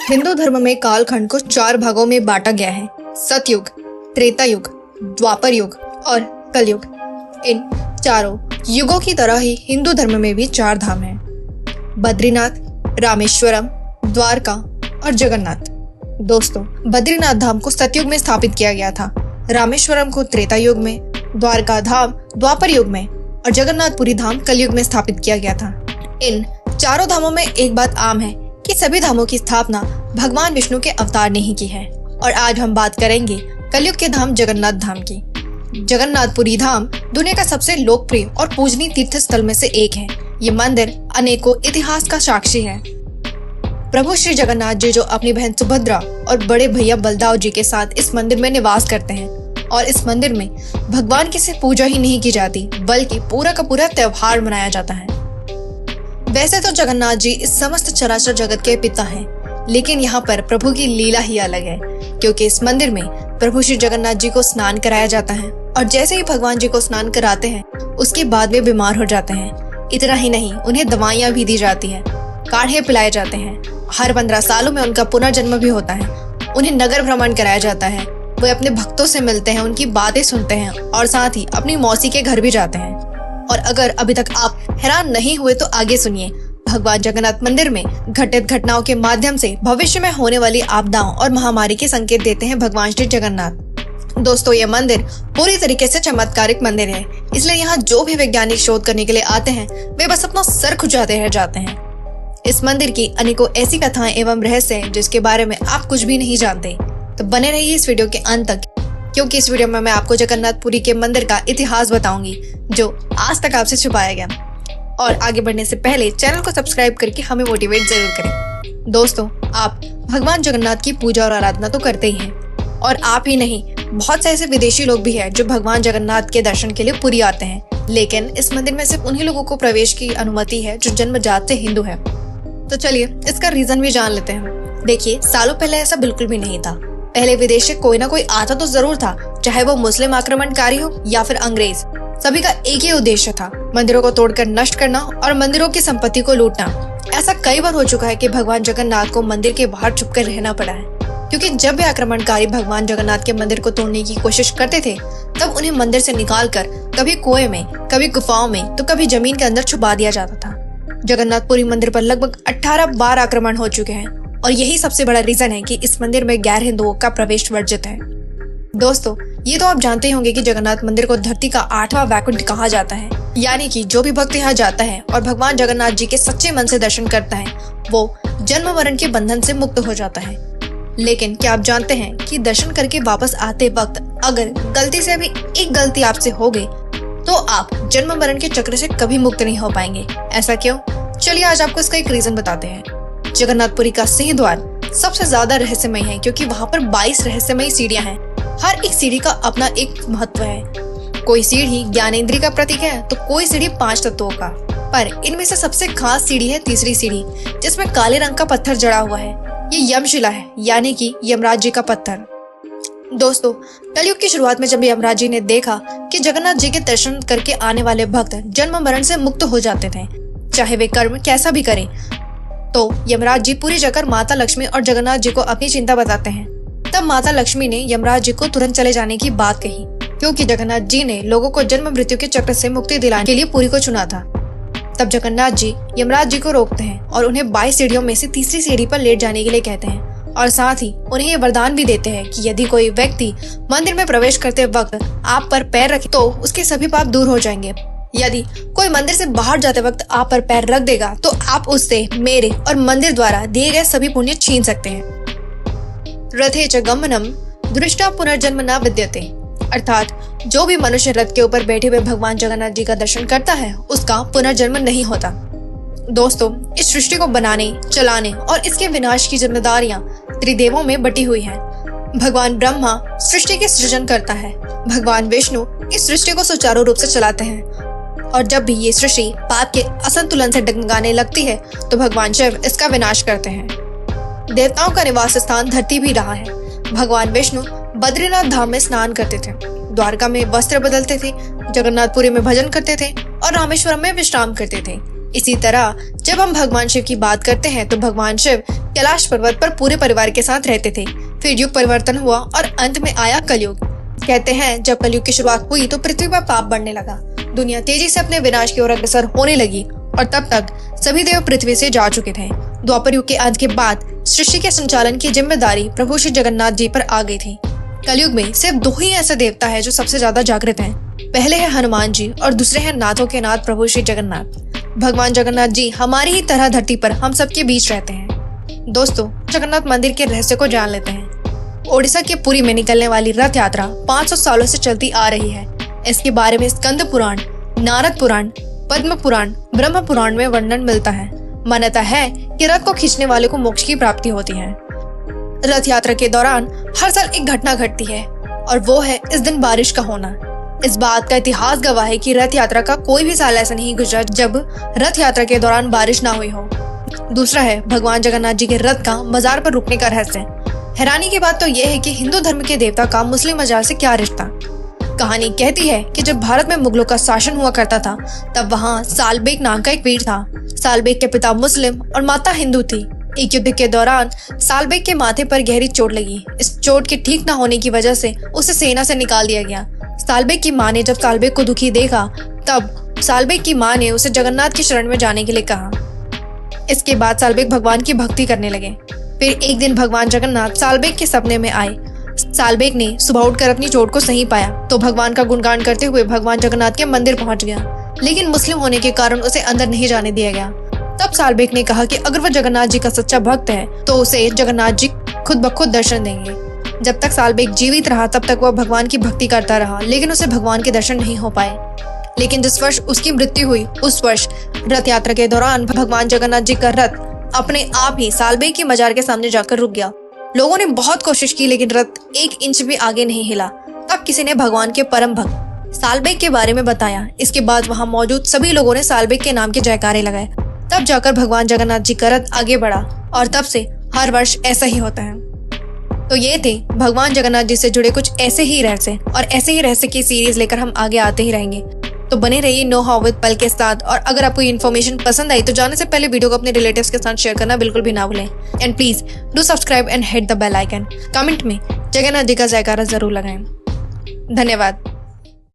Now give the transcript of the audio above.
हिंदू धर्म में कालखंड को 4 भागों में बांटा गया है। सतयुग, त्रेता युग, द्वापर युग और कलयुग। इन चारों युगों की तरह ही हिंदू धर्म में भी 4 धाम हैं: बद्रीनाथ, रामेश्वरम, द्वारका और जगन्नाथ। दोस्तों, बद्रीनाथ धाम को सतयुग में स्थापित किया गया था, रामेश्वरम को त्रेता युग में, द्वारका धाम द्वापर युग में और जगन्नाथपुरी धाम कलयुग में स्थापित किया गया था। इन चारों धामों में एक बात आम है कि सभी धामों की स्थापना भगवान विष्णु के अवतार ने ही की है। और आज हम बात करेंगे कलयुग के धाम जगन्नाथ धाम की। जगन्नाथपुरी धाम दुनिया का सबसे लोकप्रिय और पूजनीय तीर्थ स्थल में से एक है। ये मंदिर अनेकों इतिहास का साक्षी है। प्रभु श्री जगन्नाथ जी जो अपनी बहन सुभद्रा और बड़े भैया बलदाव जी के साथ इस मंदिर में निवास करते हैं। और इस मंदिर में भगवान की सिर्फ पूजा ही नहीं की जाती, बल्कि पूरा का पूरा त्योहार मनाया जाता है। वैसे तो जगन्नाथ जी इस समस्त चराचर जगत के पिता हैं, लेकिन यहाँ पर प्रभु की लीला ही अलग है, क्योंकि इस मंदिर में प्रभु श्री जगन्नाथ जी को स्नान कराया जाता है और जैसे ही भगवान जी को स्नान कराते हैं उसके बाद वे बीमार हो जाते हैं। इतना ही नहीं, उन्हें दवाइयाँ भी दी जाती है, काढ़े पिलाए जाते हैं। हर 15 सालों में उनका पुनर्जन्म भी होता है। उन्हें नगर भ्रमण कराया जाता है, वे अपने भक्तों से मिलते हैं, उनकी बातें सुनते हैं और साथ ही अपनी मौसी के घर भी जाते हैं। और अगर अभी तक आप हैरान नहीं हुए तो आगे सुनिए। भगवान जगन्नाथ मंदिर में घटित घटनाओं के माध्यम से भविष्य में होने वाली आपदाओं और महामारी के संकेत देते हैं भगवान श्री जगन्नाथ। दोस्तों, ये मंदिर पूरी तरीके से चमत्कारिक मंदिर है, इसलिए यहाँ जो भी वैज्ञानिक शोध करने के लिए आते हैं वे बस अपना सर खुजाते रह जाते हैं। इस मंदिर की अनेकों ऐसी कथाएं एवं रहस्य हैं जिसके बारे में आप कुछ भी नहीं जानते। तो बने रहिए इस वीडियो के अंत तक, क्योंकि इस वीडियो में मैं आपको जगन्नाथपुरी के मंदिर का इतिहास बताऊंगी जो आज तक आपसे छुपाया गया। और आगे बढ़ने से पहले चैनल को सब्सक्राइब करके हमें मोटिवेट जरूर करें। दोस्तों, आप भगवान जगन्नाथ की पूजा और आराधना तो करते ही हैं, और आप ही नहीं, बहुत से ऐसे विदेशी लोग भी हैं जो भगवान जगन्नाथ के दर्शन के लिए पुरी आते हैं। लेकिन इस मंदिर में सिर्फ उन्हीं लोगों को प्रवेश की अनुमति है जो जन्मजात से हिंदू है। तो चलिए इसका रीजन भी जान लेते हैं। देखिए, सालों पहले ऐसा बिल्कुल भी नहीं था। पहले विदेश से कोई ना कोई आता तो जरूर था, चाहे वो मुस्लिम आक्रमणकारी हो या फिर अंग्रेज। सभी का एक ही उद्देश्य था, मंदिरों को तोड़कर नष्ट करना और मंदिरों की संपत्ति को लूटना। ऐसा कई बार हो चुका है कि भगवान जगन्नाथ को मंदिर के बाहर छुपकर रहना पड़ा है, क्योंकि जब भी आक्रमणकारी भगवान जगन्नाथ के मंदिर को तोड़ने की कोशिश करते थे तब उन्हें मंदिर से निकालकर कभी कुएं में, कभी गुफाओं में तो कभी जमीन के अंदर छुपा दिया जाता था। जगन्नाथपुरी मंदिर पर लगभग 18 बार आक्रमण हो चुके हैं और यही सबसे बड़ा रीजन है कि इस मंदिर में गैर हिंदुओं का प्रवेश वर्जित है। दोस्तों, ये तो आप जानते ही होंगे कि जगन्नाथ मंदिर को धरती का 8वां वैकुंठ कहा जाता है, यानी कि जो भी भक्त यहाँ जाता है और भगवान जगन्नाथ जी के सच्चे मन से दर्शन करता है वो जन्म मरण के बंधन से मुक्त हो जाता है। लेकिन क्या आप जानते हैं कि दर्शन करके वापस आते वक्त अगर गलती से भी एक गलती आपसे हो गई तो आप जन्म मरण के चक्र से कभी मुक्त नहीं हो पाएंगे। ऐसा क्यों? चलिए आज आपको इसका एक रीजन बताते हैं। जगन्नाथपुरी का सिंह द्वार सबसे ज्यादा रहस्यमय है, क्योंकि वहाँ पर 22 रहस्यमयी सीढ़ियाँ हैं। हर एक सीढ़ी का अपना एक महत्व है। कोई सीढ़ी ज्ञानेंद्री का प्रतीक है तो कोई सीढ़ी 5 तत्वों का। पर इनमें से सबसे खास सीढ़ी है तीसरी सीढ़ी, जिसमें काले रंग का पत्थर जड़ा हुआ है। ये यमशिला है, यानी कि यमराज जी का पत्थर। दोस्तों, कलयुग की शुरुआत में जब यमराज जी ने देखा कि जगन्नाथ जी के दर्शन करके आने वाले भक्त जन्म मरण से मुक्त हो जाते थे, चाहे वे कर्म कैसा भी करें, तो यमराज जी पूरी जाकर माता लक्ष्मी और जगन्नाथ जी को अपनी चिंता बताते हैं। तब माता लक्ष्मी ने यमराज जी को तुरंत चले जाने की बात कही, क्योंकि जगन्नाथ जी ने लोगों को जन्म मृत्यु के चक्र से मुक्ति दिलाने के लिए पुरी को चुना था। तब जगन्नाथ जी यमराज जी को रोकते हैं और उन्हें 22 सीढ़ियों में से तीसरी सीढ़ी पर लेट जाने के लिए कहते हैं, और साथ ही उन्हें ये वरदान भी देते हैं कि यदि कोई व्यक्ति मंदिर में प्रवेश करते वक्त आप पर पैर रखे तो उसके सभी पाप दूर हो जाएंगे। यदि कोई मंदिर से बाहर जाते वक्त आप पर पैर रख देगा तो आप उससे मेरे और मंदिर द्वारा दिए गए सभी पुण्य छीन सकते हैं। रथे च गमनम दृष्टा पुनर्जन्म न विद्यते, अर्थात जो भी मनुष्य रथ के ऊपर बैठे हुए भगवान जगन्नाथ जी का दर्शन करता है उसका पुनर्जन्म नहीं होता। दोस्तों, इस सृष्टि को बनाने, चलाने और इसके विनाश की जिम्मेदारियां त्रिदेवों में बटी हुई हैं। भगवान ब्रह्मा सृष्टि के सृजन करता है, भगवान विष्णु इस सृष्टि को सुचारू रूप से चलाते हैं, और जब भी ये सृष्टि पाप के असंतुलन से डगमगाने लगती है तो भगवान शिव इसका विनाश करते हैं। देवताओं का निवास स्थान धरती भी रहा है। भगवान विष्णु बद्रीनाथ धाम में स्नान करते थे, द्वारका में वस्त्र बदलते थे, जगन्नाथपुरी में भजन करते थे और रामेश्वरम में विश्राम करते थे। इसी तरह जब हम भगवान शिव की बात करते हैं तो भगवान शिव कैलाश पर्वत पर पूरे परिवार के साथ रहते थे। फिर युग परिवर्तन हुआ और अंत में आया कलयुग। कहते हैं जब कलयुग की शुरुआत हुई तो पृथ्वी पर पाप बढ़ने लगा, दुनिया तेजी से अपने विनाश की ओर अग्रसर होने लगी और तब तक सभी देव पृथ्वी से जा चुके थे। द्वापर युग के अंत के बाद सृष्टि के संचालन की जिम्मेदारी प्रभु श्री जगन्नाथ जी पर आ गई थी। कलयुग में सिर्फ दो ही ऐसे देवता है जो सबसे ज्यादा जागृत हैं। पहले है हनुमान जी और दूसरे हैं नाथों के नाथ प्रभु श्री जगन्नाथ। भगवान जगन्नाथ जी हमारी ही तरह धरती पर हम सबके बीच रहते हैं। दोस्तों, जगन्नाथ मंदिर के रहस्य को जान लेते हैं। ओडिशा के पुरी में निकलने वाली रथ यात्रा 500 सालों से चलती आ रही है। इसके बारे में स्कंद पुराण, नारद पुराण, पद्म पुराण, ब्रह्म पुराण में वर्णन मिलता है। मान्यता है कि रथ को खींचने वाले को मोक्ष की प्राप्ति होती है। रथ यात्रा के दौरान हर साल एक घटना घटती है और वो है इस दिन बारिश का होना। इस बात का इतिहास गवाह है कि रथ यात्रा का कोई भी साल ऐसा नहीं गुजरा जब रथ यात्रा के दौरान बारिश ना हुई हो। दूसरा है भगवान जगन्नाथ जी के रथ का मजार पर रुकने का रहस्य। हैरानी की बात तो यह है कि हिंदू धर्म के देवता का मुस्लिम मजार से क्या रिश्ता। कहानी कहती है कि जब भारत में मुगलों का शासन हुआ करता था तब वहाँ सालबेग नाम का एक वीर था। सालबेग के पिता मुस्लिम और माता हिंदू थी। एक युद्ध के दौरान सालबेग के माथे पर गहरी चोट लगी। इस चोट के ठीक न होने की वजह से उसे सेना से निकाल दिया गया। सालबेग की माँ ने जब सालबेग को दुखी देखा तब सालबेग की माँ ने उसे जगन्नाथ की शरण में जाने के लिए कहा। इसके बाद सालबेग भगवान की भक्ति करने लगे। फिर एक दिन भगवान जगन्नाथ सालबेग के सपने में आए। सालबेग ने सुबह उठकर अपनी चोट को सही पाया तो भगवान का गुणगान करते हुए भगवान जगन्नाथ के मंदिर पहुंच गया, लेकिन मुस्लिम होने के कारण उसे अंदर नहीं जाने दिया गया। तब सालबेग ने कहा कि अगर वह जगन्नाथ जी का सच्चा भक्त है तो उसे जगन्नाथ जी खुद ब खुद दर्शन देंगे। जब तक सालबेग जीवित रहा तब तक वह भगवान की भक्ति करता रहा, लेकिन उसे भगवान के दर्शन नहीं हो पाए। लेकिन जिस वर्ष उसकी मृत्यु हुई उस वर्ष रथ यात्रा के दौरान भगवान जगन्नाथ जी का रथ अपने आप ही सालबेग की मजार के सामने जाकर रुक गया। लोगों ने बहुत कोशिश की लेकिन रथ 1 इंच भी आगे नहीं हिला। तब किसी ने भगवान के परम भक्त सालबेग के बारे में बताया। इसके बाद वहां मौजूद सभी लोगों ने सालबेग के नाम के जयकारे लगाए। तब जाकर भगवान जगन्नाथ जी का रथ आगे बढ़ा और तब से हर वर्ष ऐसा ही होता है। तो ये थे भगवान जगन्नाथ जी से जुड़े कुछ ऐसे ही रहस्य और ऐसे ही रहस्य की सीरीज लेकर हम आगे आते ही रहेंगे। तो बने रहिए नो हाउ विद पल के साथ। और अगर आपको इन्फॉर्मेशन पसंद आई तो जाने से पहले वीडियो को अपने रिलेटिव्स के साथ शेयर करना बिल्कुल भी ना भूलें। And please do subscribe and hit the bell icon. Comment में जगन्नाथ जी का जयकारा जरूर लगाएं। धन्यवाद।